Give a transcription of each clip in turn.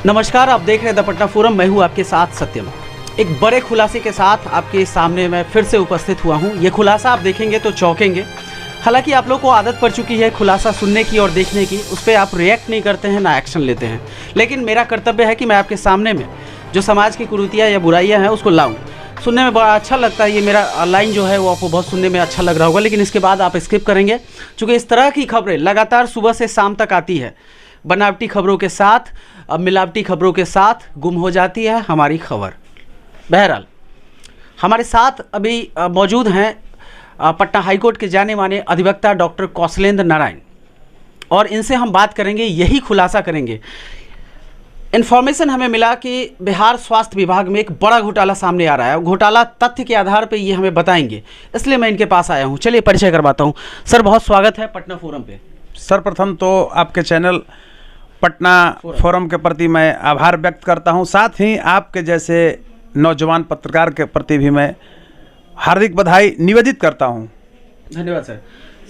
नमस्कार, आप देख रहे हैं द पटना फोरम। मैं हूं आपके साथ सत्यम। एक बड़े खुलासे के साथ आपके सामने मैं फिर से उपस्थित हुआ हूं। ये खुलासा आप देखेंगे तो चौंकेंगे। हालांकि आप लोग को आदत पड़ चुकी है खुलासा सुनने की और देखने की, उस पर आप रिएक्ट नहीं करते हैं, ना एक्शन लेते हैं। लेकिन मेरा कर्तव्य है कि मैं आपके सामने में जो समाज की कुरीतियाँ या बुराइयाँ हैं उसको लाऊँ। सुनने में बड़ा अच्छा लगता है, ये मेरा लाइन जो है वो आपको बहुत सुनने में अच्छा लग रहा होगा, लेकिन इसके बाद आप स्किप करेंगे, क्योंकि इस तरह की खबरें लगातार सुबह से शाम तक आती है। बनावटी खबरों के साथ, मिलावटी खबरों के साथ गुम हो जाती है हमारी खबर। बहरहाल हमारे साथ अभी मौजूद हैं पटना हाईकोर्ट के जाने माने अधिवक्ता डॉक्टर कौशलेंद्र नारायण, और इनसे हम बात करेंगे, यही खुलासा करेंगे। इन्फॉर्मेशन हमें मिला कि बिहार स्वास्थ्य विभाग में एक बड़ा घोटाला सामने आ रहा है। घोटाला तथ्य के आधार पर ये हमें बताएंगे, इसलिए मैं इनके पास आया हूँ। चलिए परिचय करवाता हूँ। सर, बहुत स्वागत है पटना फोरम पे। सर्वप्रथम तो आपके चैनल पटना फोरम के प्रति मैं आभार व्यक्त करता हूं, साथ ही आपके जैसे नौजवान पत्रकार के प्रति भी मैं हार्दिक बधाई निवेदित करता हूं। धन्यवाद सर।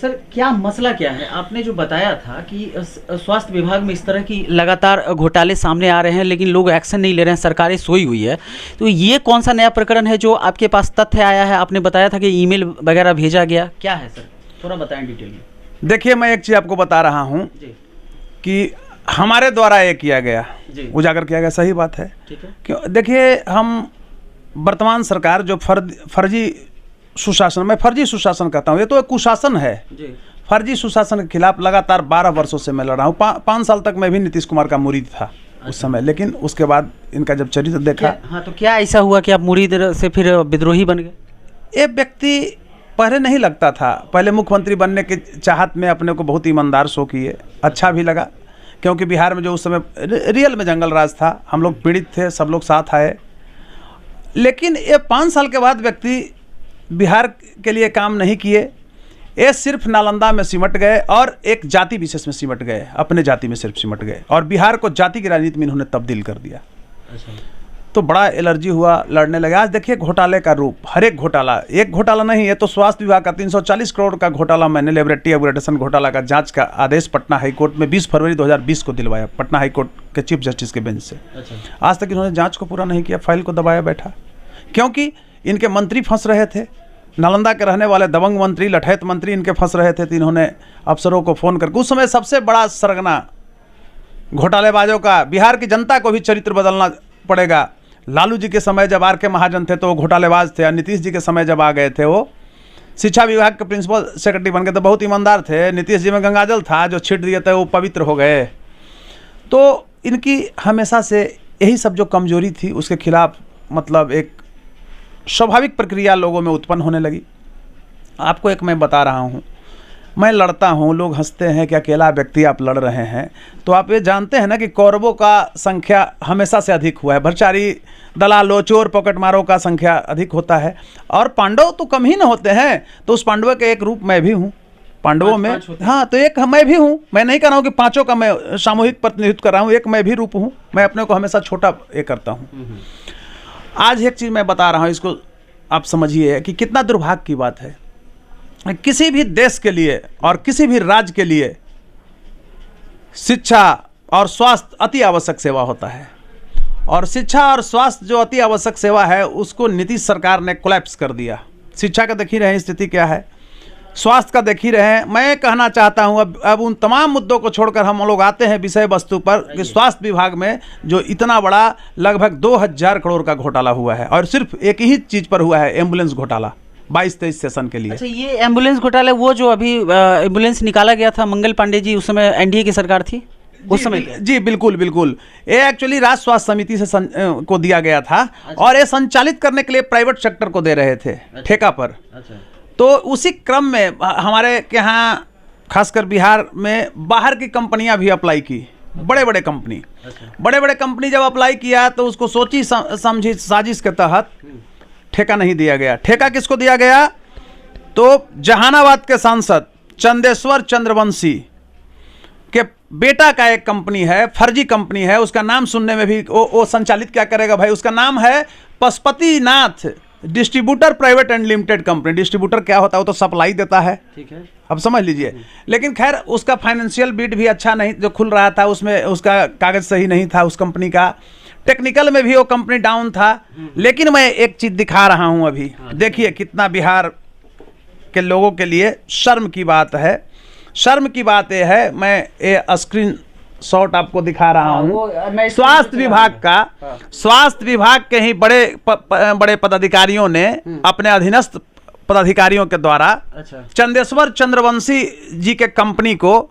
सर, क्या मसला क्या है? आपने जो बताया था कि स्वास्थ्य विभाग में इस तरह की लगातार घोटाले सामने आ रहे हैं, लेकिन लोग एक्शन नहीं ले रहे हैं, सरकारें सोई हुई है। तो ये कौन सा नया प्रकरण है जो आपके पास तथ्य आया है? आपने बताया था कि ईमेल वगैरह भेजा गया, क्या है सर? थोड़ा बताएं डिटेल में। देखिए, मैं एक चीज़ आपको बता रहा हूं कि हमारे द्वारा ये किया गया, उजागर किया गया, सही बात है। ठीक है। क्यों? देखिए, हम वर्तमान सरकार जो फर्जी सुशासन, मैं फर्जी सुशासन कहता हूँ, ये तो एक कुशासन है। फर्जी सुशासन के खिलाफ लगातार 12 वर्षों से मैं लड़ रहा हूँ। 5 साल तक मैं भी नीतीश कुमार का मुरीद था उस समय, लेकिन उसके बाद इनका जब चरित्र देखा। हाँ, तो क्या ऐसा हुआ कि आप मुरीद से फिर विद्रोही बन गए? ये व्यक्ति पहले नहीं लगता था, पहले मुख्यमंत्री बनने के चाहत में अपने को बहुत ईमानदार शो किए, अच्छा भी लगा, क्योंकि बिहार में जो उस समय रियल में जंगल राज था, हम लोग पीड़ित थे, सब लोग साथ आए। लेकिन ये 5 साल के बाद व्यक्ति बिहार के लिए काम नहीं किए, ये सिर्फ नालंदा में सिमट गए और एक जाति विशेष में सिमट गए, अपने जाति में सिर्फ सिमट गए, और बिहार को जाति की राजनीति में इन्होंने तब्दील कर दिया। तो बड़ा एलर्जी हुआ, लड़ने लगे। आज देखिए घोटाले का रूप, हर एक घोटाला, एक घोटाला नहीं है तो स्वास्थ्य विभाग का 340 करोड़ का घोटाला मैंने लेबोरेटरी अपग्रेडेशन घोटाला का जांच का आदेश पटना हाईकोर्ट में 20 फरवरी 2020 को दिलवाया, पटना हाईकोर्ट के चीफ जस्टिस के बेंच से। आज तक इन्होंने जांच को पूरा नहीं किया, फाइल को दबाया बैठा, क्योंकि इनके मंत्री फंस रहे थे। नालंदा के रहने वाले दबंग मंत्री, लठैत मंत्री इनके फंस रहे थे, तो इन्होंने अफसरों को फ़ोन करके, उस समय सबसे बड़ा सरगना घोटालेबाजों का, बिहार की जनता को भी चरित्र बदलना पड़ेगा। लालू जी के समय जब R.K. महाजन थे तो वो घोटालेबाज थे, और नीतीश जी के समय जब आ गए थे वो शिक्षा विभाग के प्रिंसिपल सेक्रेटरी बन गए, तो बहुत ईमानदार थे। नीतीश जी में गंगाजल था, जो छीट दिए थे वो पवित्र हो गए। तो इनकी हमेशा से यही सब जो कमजोरी थी उसके खिलाफ, मतलब एक स्वाभाविक प्रक्रिया लोगों में उत्पन्न होने लगी। आपको एक मैं बता रहा हूँ, मैं लड़ता हूँ, लोग हंसते हैं कि अकेला व्यक्ति आप लड़ रहे हैं, तो आप ये जानते हैं ना कि कौरवों का संख्या हमेशा से अधिक हुआ है, भ्रष्टाचारी, दलालों, चोर, पॉकेटमारों का संख्या अधिक होता है, और पांडव तो कम ही न होते हैं। तो उस पांडवों के एक रूप मैं भी हूँ पांडवों में। हाँ, तो एक मैं भी हूँ। मैं नहीं कर रहा हूँ कि 5 का मैं सामूहिक प्रतिनिधित्व कर रहा हूँ, एक मैं भी रूप हूँ। मैं अपने को हमेशा छोटा ये करता हूँ। आज एक चीज़ मैं बता रहा हूँ, इसको आप समझिए कि कितना दुर्भाग्य की बात है। किसी भी देश के लिए और किसी भी राज्य के लिए शिक्षा और स्वास्थ्य अति आवश्यक सेवा होता है, और शिक्षा और स्वास्थ्य जो अति आवश्यक सेवा है उसको नीतीश सरकार ने कोलैप्स कर दिया। शिक्षा का देख ही रहे हैं स्थिति क्या है, स्वास्थ्य का देख ही रहे हैं। मैं कहना चाहता हूं, अब उन तमाम मुद्दों को छोड़कर हम लोग आते हैं विषय वस्तु पर कि स्वास्थ्य विभाग में जो इतना बड़ा लगभग 2000 करोड़ का घोटाला हुआ है, और सिर्फ एक ही चीज़ पर हुआ है, एम्बुलेंस घोटाला 22-23 सेशन के लिए। अच्छा, ये एम्बुलेंस घोटाला, वो जो अभी एम्बुलेंस निकाला गया था, मंगल पांडे जी, उस समय एनडीए की सरकार थी उस समय? जी बिल्कुल बिल्कुल। ये एक्चुअली राज्य स्वास्थ्य समिति से को दिया गया था। अच्छा। और ये संचालित करने के लिए प्राइवेट सेक्टर को दे रहे थे। अच्छा। ठेका पर। अच्छा। तो उसी क्रम में हमारे यहाँ खासकर बिहार में बाहर की कंपनियां भी अप्लाई की, बड़े बड़े कंपनी। अच्छा। बड़े बड़े कंपनी जब अप्लाई किया तो उसको सोची समझी साजिश के तहत ठेका नहीं दिया गया। ठेका किसको दिया गया? तो जहानाबाद के सांसद चंदेश्वर चंद्रवंशी के बेटा का एक कंपनी है, फर्जी कंपनी है, उसका नाम सुनने में भी वो संचालित क्या करेगा भाई, उसका नाम है Pashupatinath distributor private and limited company. Distributor क्या होता है? वो तो सप्लाई देता है। ठीक है। अब समझ लीजिए। लेकिन खैर उसका फाइनेंशियल बीट भी अच्छा नहीं जो खुल रहा था, उसमें उसका कागज सही नहीं था उस कंपनी का, टेक्निकल में भी वो कंपनी डाउन था। लेकिन मैं एक चीज़ दिखा रहा हूं अभी, देखिए कितना बिहार के लोगों के लिए शर्म की बात है। शर्म की बात यह है, मैं ये स्क्रीन शॉट आपको दिखा रहा हूं, स्वास्थ्य विभाग का, स्वास्थ्य विभाग के ही बड़े पदाधिकारियों ने अपने अधीनस्थ पदाधिकारियों के द्वारा चंदेश्वर चंद्रवंशी जी के कंपनी को,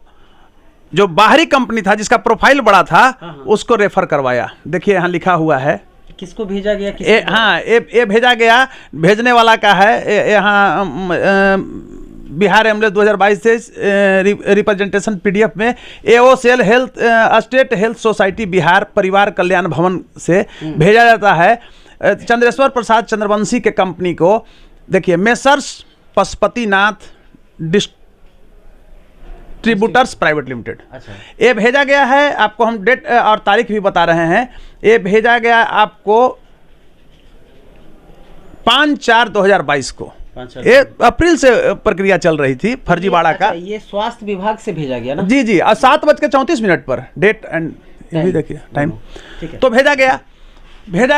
जो बाहरी कंपनी था जिसका प्रोफाइल बड़ा था, उसको रेफर करवाया। देखिए यहाँ लिखा हुआ है किसको भेजा गया, हाँ ये भेजा गया, भेजने वाला का है यहाँ बिहार एम्बुलेंस 2022 से रिप्रेजेंटेशन PDF में AO cell health state health society Bihar परिवार कल्याण भवन से भेजा जाता है चंद्रेश्वर प्रसाद चंद्रवंशी के कंपनी को। देखिए messrs Pashupatinath distributors private limited, ये भेजा गया है आपको। हम डेट और तारीख भी बता रहे हैं। ये भेजा गया आपको 5/4/2022 को। ये अप्रैल से प्रक्रिया चल रही थी फर्जीवाड़ा का। ये स्वास्थ्य विभाग से भेजा गया ना? जी जी, और 7:34 पर डेट एंड ये भी देखिए टाइम। तो भेजा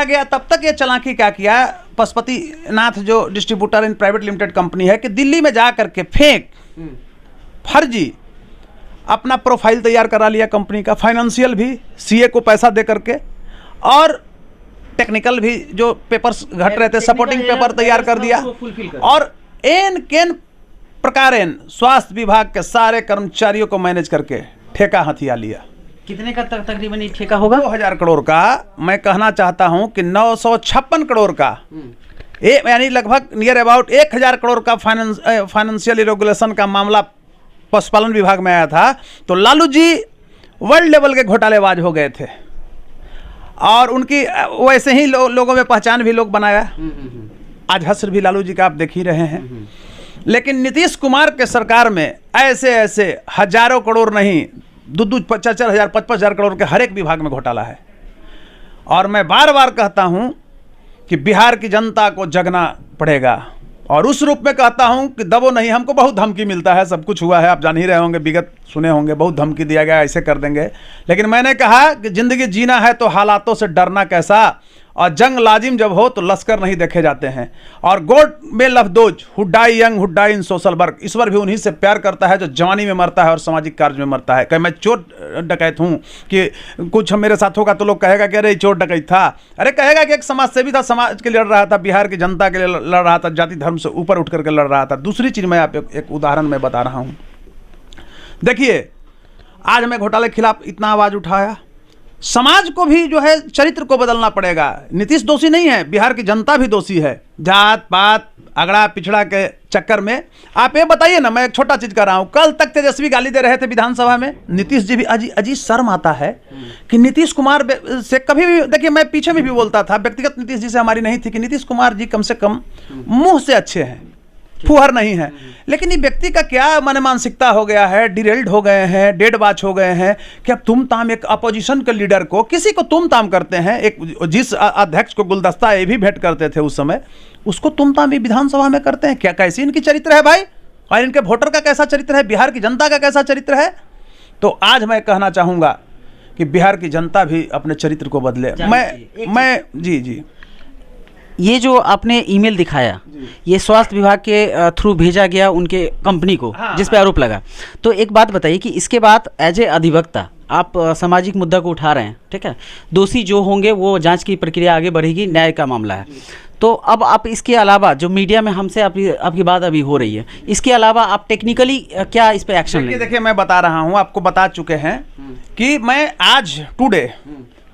गया। तब तक ये चालाकी क्या किया, पशुपतिनाथ जो distributor in private limited company है, कि दिल्ली में जा करके फेक फर्जी अपना प्रोफाइल तैयार करा लिया कंपनी का, फाइनेंशियल भी, CA को पैसा दे करके, और टेक्निकल भी जो पेपर्स घट रहे थे सपोर्टिंग पेपर तैयार कर दिया, और एन केन प्रकारेण स्वास्थ्य विभाग के सारे कर्मचारियों को मैनेज करके ठेका हथिया लिया। कितने का तकरीबन ये ठेका होगा? 2000 करोड़ का। मैं कहना चाहता हूं कि 956 करोड़ का, यानी लगभग नियर अबाउट 1000 करोड़ का फाइनेंशियल इरेगुलेशन का मामला पशुपालन विभाग में आया था। तो लालू जी वर्ल्ड लेवल के घोटालेबाज हो गए थे, और उनकी वैसे ही लोगों में पहचान भी लोग बनाया। आज हस्र भी लालू जी का आप देख ही रहे हैं। लेकिन नीतीश कुमार के सरकार में ऐसे हजारों करोड़ नहीं, 4-4 5-5 करोड़ के हर एक विभाग में घोटाला है। और मैं बार बार कहता हूं कि बिहार की जनता को जगना पड़ेगा, और उस रूप में कहता हूं कि दबो नहीं। हमको बहुत धमकी मिलता है, सब कुछ हुआ है, आप जान ही रहे होंगे, विगत सुने होंगे, बहुत धमकी दिया गया, ऐसे कर देंगे। लेकिन मैंने कहा कि जिंदगी जीना है तो हालातों से डरना कैसा, और जंग लाजिम जब हो तो लश्कर नहीं देखे जाते हैं। और God may love those who die young, who die in social work. ईश्वर भी उन्हीं से प्यार करता है जो जवानी में मरता है और सामाजिक कार्य में मरता है। कहीं मैं चोर डकैत हूँ कि कुछ मेरे साथ होगा तो लोग कहेगा कि अरे चोर डकैत था, अरे कहेगा कि एक समाज सेवी था, समाज के लिए लड़ रहा था, बिहार की जनता के लिए लड़ रहा था, जाति धर्म से ऊपर उठ करके लड़ रहा था। दूसरी चीज़ मैं आप एक उदाहरण में बता रहा हूँ। देखिए आज मैं घोटाले के खिलाफ इतना आवाज़ उठाया, समाज को भी जो है चरित्र को बदलना पड़ेगा। नीतीश दोषी नहीं है, बिहार की जनता भी दोषी है। जात पात अगड़ा पिछड़ा के चक्कर में आप ये बताइए ना, मैं एक छोटा चीज कर रहा हूं, कल तक तेजस्वी गाली दे रहे थे विधानसभा में, नीतीश जी भी अजीब शर्म आता है कि नीतीश कुमार से कभी भी, देखिए मैं पीछे में भी बोलता था, व्यक्तिगत नीतीश जी से हमारी नहीं थी कि नीतीश कुमार जी कम से कम मुंह से अच्छे हैं, फुहर नहीं है। लेकिन ये व्यक्ति का क्या मन मानसिकता हो गया है, डिरेल्ड हो गए हैं, डेड बाच हो गए हैं कि अब तुम ताम एक अपोजिशन के लीडर को, किसी को तुम ताम करते हैं, एक जिस अध्यक्ष को गुलदस्ता ये भी भेंट करते थे उस समय, उसको तुम ताम भी विधानसभा में करते हैं। क्या कैसी इनकी चरित्र है भाई, और इनके वोटर का कैसा चरित्र है, बिहार की जनता का कैसा चरित्र है। तो आज मैं कहना चाहूँगा कि बिहार की जनता भी अपने चरित्र को बदले। मैं जी ये जो आपने ईमेल दिखाया, ये स्वास्थ्य विभाग के थ्रू भेजा गया उनके कंपनी को, जिस पे आरोप लगा। तो एक बात बताइए कि इसके बाद एज ए अधिवक्ता आप सामाजिक मुद्दा को उठा रहे हैं, ठीक है, दोषी जो होंगे वो जांच की प्रक्रिया आगे बढ़ेगी, न्याय का मामला है। तो अब आप इसके अलावा जो मीडिया में हमसे आपकी बात अभी हो रही है, इसके अलावा आप टेक्निकली क्या इस पे एक्शन लेंगे? देखिए मैं बता रहा हूँ, आपको बता चुके हैं कि मैं आज टुडे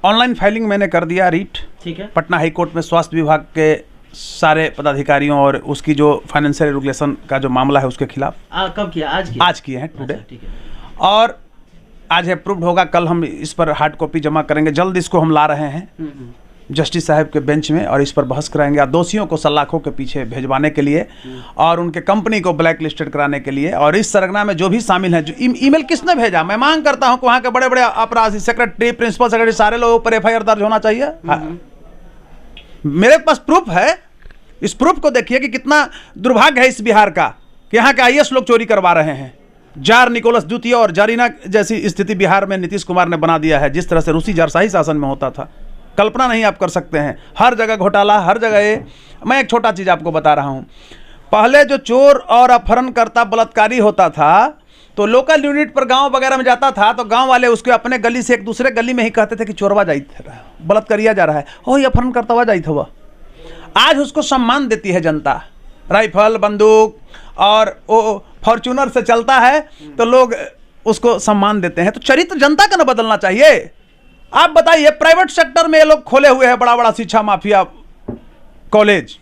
ऑनलाइन फाइलिंग मैंने कर दिया रीट, ठीक है, पटना हाई कोर्ट में स्वास्थ्य विभाग के सारे पदाधिकारियों और उसकी जो फाइनेंशियल रेगुलेशन का जो मामला है उसके खिलाफ। कब किया? आज किए हैं टुडे, ठीक है, और आज अप्रूव्ड होगा, कल हम इस पर हार्ड कॉपी जमा करेंगे, जल्द इसको हम ला रहे हैं जस्टिस साहब के बेंच में, और इस पर बहस कराएंगे, और दोषियों को सलाखों के पीछे भेजवाने के लिए और उनके कंपनी को ब्लैक लिस्टेड कराने के लिए, और इस सरगना में जो भी शामिल हैं, जो ईमेल किसने भेजा, मैं मांग करता हूं कि वहां के बड़े बड़े अपराधी, सेक्रेटरी, प्रिंसिपल सेक्रेटरी, सारे लोगों पर FIR दर्ज होना चाहिए। मेरे पास प्रूफ है, इस प्रूफ को देखिए कि कितना दुर्भाग्य है इस बिहार का कि यहाँ के आईएएस लोग चोरी करवा रहे हैं। जार निकोलस द्वितीय और जारीना जैसी स्थिति बिहार में नीतीश कुमार ने बना दिया है। जिस तरह से रूसी जारशाही शासन में होता था, कल्पना नहीं आप कर सकते हैं। हर जगह घोटाला, हर जगह ये। मैं एक छोटा चीज़ आपको बता रहा हूँ। पहले जो चोर और अपहरणकर्ता बलात्कारी होता था तो लोकल यूनिट पर गांव वगैरह में जाता था तो गांव वाले उसके अपने गली से एक दूसरे गली में ही कहते थे कि चोरवा जाई था, बलात्कारिया जा रहा है, हो ये अपहरणकर्ता हुआ जाई था। वह आज उसको सम्मान देती है जनता। राइफल, बंदूक और वो फॉर्च्यूनर से चलता है तो लोग उसको सम्मान देते हैं। तो चरित्र जनता का न बदलना चाहिए। आप बताइए, प्राइवेट सेक्टर में ये लोग खोले हुए हैं बड़ा बड़ा शिक्षा माफिया कॉलेज,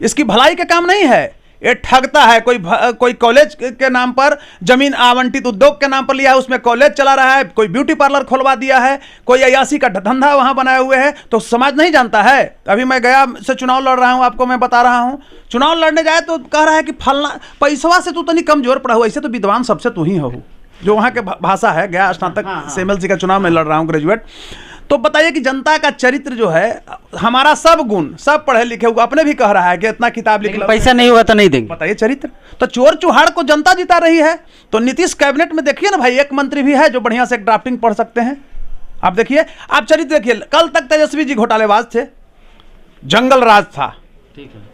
इसकी भलाई के काम नहीं है। ये ठगता है। कोई कॉलेज के नाम पर जमीन आवंटित उद्योग के नाम पर लिया है, उसमें कॉलेज चला रहा है। कोई ब्यूटी पार्लर खुलवा दिया है, कोई अयासी का धंधा वहां बनाए हुए है। तो समाज नहीं जानता है। अभी मैं गया से चुनाव लड़ रहा हूं, आपको मैं बता रहा हूं। चुनाव लड़ने जाए तो कह रहा है कि फलना पैसवा से तू तनी कमजोर पड़ा हुआ, ऐसे तो विद्वान सबसे तू ही हो, जो वहाँ के भाषा है। गया स्नातक सेमएलसी का चुनाव में लड़ रहा हूँ, ग्रेजुएट। तो बताइए कि जनता का चरित्र जो है, हमारा सब गुण, सब पढ़े लिखे हुए, अपने भी कह रहा है कि इतना किताब लिख, पैसा नहीं होगा तो नहीं देंगे। बताइए चरित्र। तो चोर चुहाड़ को जनता जिता रही है। तो नीतीश कैबिनेट में देखिए ना भाई, एक मंत्री भी है जो बढ़िया से एक ड्राफ्टिंग पढ़ सकते हैं। आप देखिए, आप चरित्र देखिए। कल तक तेजस्वी जी घोटालेबाज थे, जंगल राज था।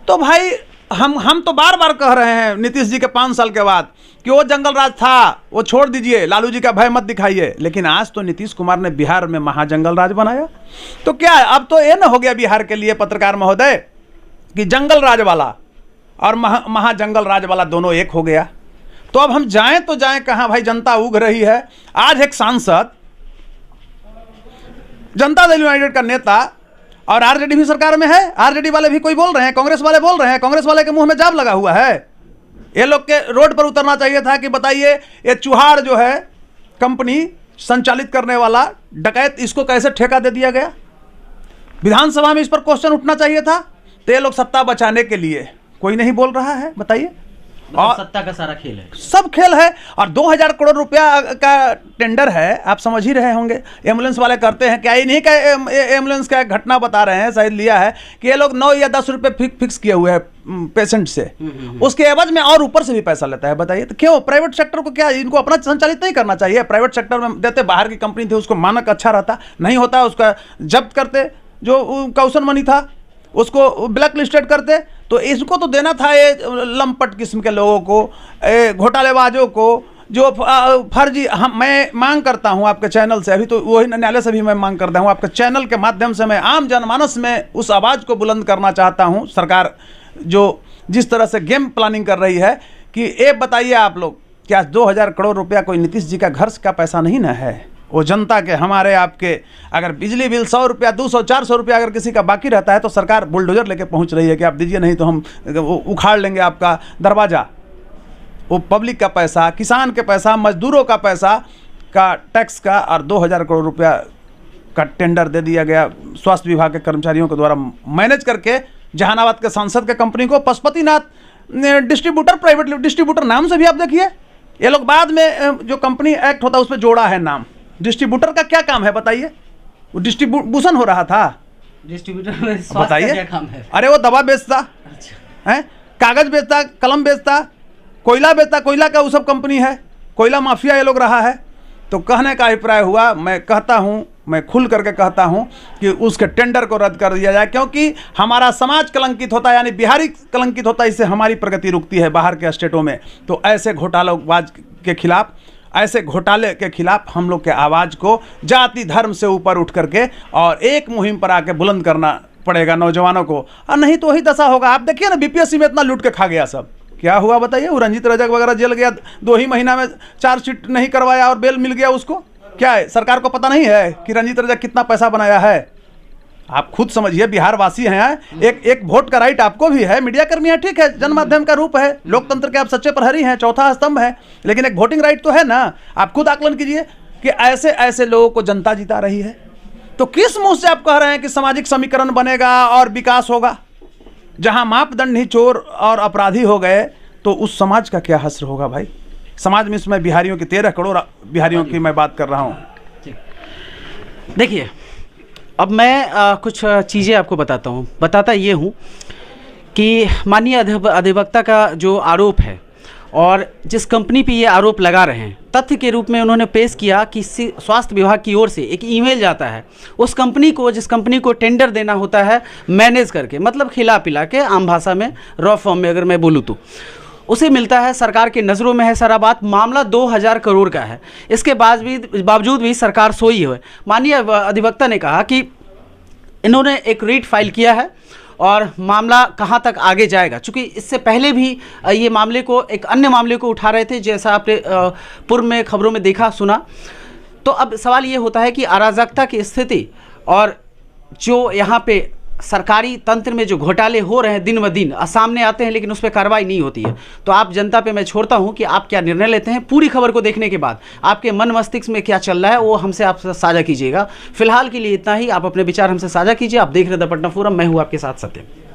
तो भाई हम तो बार बार कह रहे हैं नीतीश जी के 5 साल के बाद कि वो जंगल राज था, वो छोड़ दीजिए, लालू जी का भय मत दिखाइए। लेकिन आज तो नीतीश कुमार ने बिहार में महाजंगल राज बनाया। तो क्या है, अब तो ये ना हो गया बिहार के लिए पत्रकार महोदय कि जंगल राज वाला और महाजंगल राज वाला दोनों एक हो गया। तो अब हम जाएं तो जाएं कहां भाई, जनता उग रही है। आज एक सांसद, जनता दल यूनाइटेड का नेता, और आरजेडी भी सरकार में है, आरजेडी वाले भी कोई बोल रहे हैं, कांग्रेस वाले बोल रहे हैं, कांग्रेस वाले के मुंह में जाब लगा हुआ है। ये लोग के रोड पर उतरना चाहिए था कि बताइए ये चुहाड़ जो है कंपनी संचालित करने वाला डकैत, इसको कैसे ठेका दे दिया गया। विधानसभा में इस पर क्वेश्चन उठना चाहिए था। तो ये लोग सत्ता बचाने के लिए कोई नहीं बोल रहा है। बताइए, और सत्ता का सारा खेल है, सब खेल है। और 2000 करोड़ रुपया का टेंडर है, आप समझ ही रहे होंगे। एम्बुलेंस वाले करते हैं क्या, ये नहीं का एम्बुलेंस का घटना बता रहे हैं, शायद लिया है कि ये लोग 9 या 10 रुपये फिक्स किए हुए हैं पेशेंट से, उसके एवज में और ऊपर से भी पैसा लेता है। बताइए तो क्यों प्राइवेट सेक्टर को, क्या इनको अपना संचालित नहीं करना चाहिए? प्राइवेट सेक्टर में देते, बाहर की कंपनी थी, उसको मानक अच्छा रहता, नहीं होता उसका जब्त करते, जो कौशन मनी था उसको ब्लैक लिस्टेड करते। तो इसको तो देना था ये लंपट किस्म के लोगों को, घोटालेबाजों को, जो फर्जी। मैं मांग करता हूं आपके चैनल से, अभी तो वही न्यायालय से भी मैं मांग करता हूं, आपके चैनल के माध्यम से मैं आम जनमानस में उस आवाज़ को बुलंद करना चाहता हूं। सरकार जो जिस तरह से गेम प्लानिंग कर रही है कि ये बताइए आप लोग, क्या 2000 करोड़ रुपया कोई नीतीश जी का घर का पैसा नहीं ना है? वो जनता के, हमारे आपके, अगर बिजली बिल 100 रुपया, 200, 400 रुपया अगर किसी का बाकी रहता है तो सरकार बुलडोजर लेके पहुंच रही है कि आप दीजिए, नहीं तो हम उखाड़ लेंगे आपका दरवाज़ा। वो पब्लिक का पैसा, किसान के पैसा, मजदूरों का पैसा का टैक्स का, और 2000 करोड़ रुपया का टेंडर दे दिया गया स्वास्थ्य विभाग के कर्मचारियों के द्वारा मैनेज करके जहानाबाद के सांसद के कंपनी को। पशुपतिनाथ डिस्ट्रीब्यूटर, प्राइवेट डिस्ट्रीब्यूटर नाम से भी आप देखिए, ये लोग बाद में जो कंपनी एक्ट होता है उसमें जोड़ा है नाम। डिस्ट्रीब्यूटर का क्या काम है बताइए? वो डिस्ट्रीब्यूशन हो रहा था। डिस्ट्रीब्यूटर में बताइए क्या काम है? अरे वो दवा बेचता है, कागज बेचता, कलम बेचता, कोयला बेचता, कोयला का वो सब कंपनी है, कोयला माफिया ये लोग रहा है। तो कहने का अभिप्राय हुआ, मैं कहता हूँ, मैं खुल करके कहता हूँ कि उसके टेंडर को रद्द कर दिया जाए, क्योंकि हमारा समाज कलंकित होता है, यानी बिहारी कलंकित होता है, इससे हमारी प्रगति रुकती है बाहर के स्टेटों में। तो ऐसे घोटालाबाज के खिलाफ, ऐसे घोटाले के खिलाफ हम लोग के आवाज़ को जाति धर्म से ऊपर उठ करके और एक मुहिम पर आके बुलंद करना पड़ेगा नौजवानों को, और नहीं तो वही दशा होगा। आप देखिए ना, बीपीएससी में इतना लूट के खा गया सब, क्या हुआ बताइए? वो रंजीत रजक वगैरह जेल गया, 2 ही महीना में चार्जशीट नहीं करवाया और बेल मिल गया उसको। क्या है, सरकार को पता नहीं है कि रंजीत रजक कितना पैसा बनाया है? आप खुद समझिए, बिहार वासी हैं, एक वोट का राइट आपको भी है। मीडिया कर्मी है, ठीक है, जनमाध्यम का रूप है, लोकतंत्र के आप सच्चे प्रहरी हैं, चौथा स्तंभ है, लेकिन एक वोटिंग राइट तो है ना। आप खुद आकलन कीजिए कि ऐसे ऐसे लोगों को जनता जिता रही है। तो किस मुंह से आप कह रहे हैं कि सामाजिक समीकरण बनेगा और विकास होगा? जहां मापदंड ही चोर और अपराधी हो गए तो उस समाज का क्या हश्र होगा भाई? समाज में इसमें बिहारियों की 13 करोड़ बिहारियों की मैं बात कर रहा हूँ। देखिए, अब मैं कुछ चीज़ें आपको बताता हूँ। बताता ये हूँ कि माननीय अधिवक्ता का जो आरोप है और जिस कंपनी पे ये आरोप लगा रहे हैं, तथ्य के रूप में उन्होंने पेश किया कि स्वास्थ्य विभाग की ओर से एक ईमेल जाता है उस कंपनी को, जिस कंपनी को टेंडर देना होता है मैनेज करके, मतलब खिला पिला के, आम भाषा में रॉ फॉर्म में अगर मैं बोलूँ तो उसे मिलता है। सरकार के नज़रों में है सारा बात, मामला 2000 करोड़ का है। इसके बावजूद भी सरकार सोई है। माननीय अधिवक्ता ने कहा कि इन्होंने एक रीट फाइल किया है और मामला कहां तक आगे जाएगा, चूँकि इससे पहले भी ये मामले को, एक अन्य मामले को उठा रहे थे, जैसा आपने पूर्व में खबरों में देखा सुना। तो अब सवाल ये होता है कि अराजकता की स्थिति और जो यहाँ पे सरकारी तंत्र में जो घोटाले हो रहे हैं दिन ब दिन सामने आते हैं, लेकिन उस पर कार्रवाई नहीं होती है। तो आप जनता पे मैं छोड़ता हूं कि आप क्या निर्णय लेते हैं। पूरी खबर को देखने के बाद आपके मन मस्तिष्क में क्या चल रहा है वो हमसे आप साझा कीजिएगा। फिलहाल के लिए इतना ही। आप अपने विचार हमसे साझा कीजिए। आप देख रहे हैं द पटना फोरम, मैं हूं आपके साथ सत्यम।